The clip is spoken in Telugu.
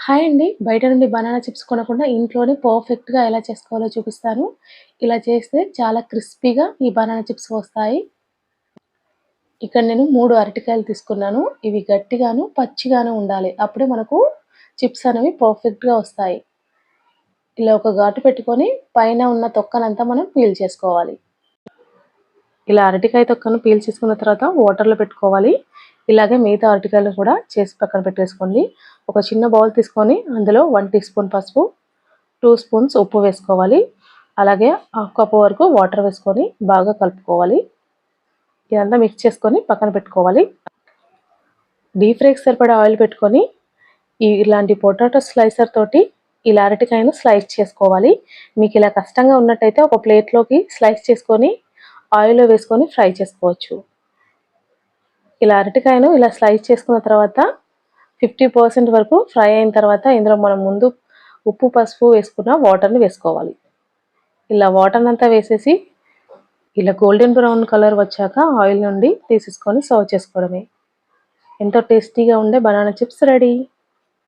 హాయ్ అండి. బయట నుండి బనానా చిప్స్ కొనకుండా ఇంట్లోనే పర్ఫెక్ట్‌గా ఎలా చేసుకోవాలో చూపిస్తాను. ఇలా చేస్తే చాలా క్రిస్పీగా ఈ బనానా చిప్స్ వస్తాయి. ఇక్కడ నేను 3 అరటికాయలు తీసుకున్నాను. ఇవి గట్టిగాను, పచ్చిగాను ఉండాలి. అప్పుడే మనకు చిప్స్ అనేవి పర్ఫెక్ట్‌గా వస్తాయి. ఇలా ఒక ఘాటు పెట్టుకొని పైన ఉన్న తొక్కనంతా మనం పీల్ చేసుకోవాలి. ఇలా అరటికాయ తొక్కను పీల్ చేసుకున్న తర్వాత వాటర్‌లో పెట్టుకోవాలి. ఇలాగే మిగతా అరటికాయలు కూడా చేసి పక్కన పెట్టేసుకోండి. ఒక చిన్న బౌల్ తీసుకొని అందులో 1 టీ స్పూన్ పసుపు, 2 స్పూన్స్ ఉప్పు వేసుకోవాలి. అలాగే హాఫ్ కప్ వరకు వాటర్ వేసుకొని బాగా కలుపుకోవాలి. ఇదంతా మిక్స్ చేసుకొని పక్కన పెట్టుకోవాలి. డీప్ ఫ్రైకి సరిపడా ఆయిల్ పెట్టుకొని ఇలాంటి పొటాటో స్లైసర్ తోటి ఇలా అరటికాయను స్లైస్ చేసుకోవాలి. మీకు ఇలా కష్టంగా ఉన్నట్టయితే ఒక ప్లేట్లోకి స్లైస్ చేసుకొని ఆయిల్లో వేసుకొని ఫ్రై చేసుకోవచ్చు. ఇలా అరటికాయను ఇలా స్లైస్ చేసుకున్న తర్వాత 50% వరకు ఫ్రై అయిన తర్వాత ఇందులో మనం ముందు ఉప్పు, పసుపు వేసుకున్న వాటర్ని వేసుకోవాలి. ఇలా వాటర్ అంతా వేసేసి ఇలా గోల్డెన్ బ్రౌన్ కలర్ వచ్చాక ఆయిల్ నుండి తీసేసుకొని సర్వ్ చేసుకోవడమే. ఎంతో టేస్టీగా ఉండే బనానా చిప్స్ రెడీ.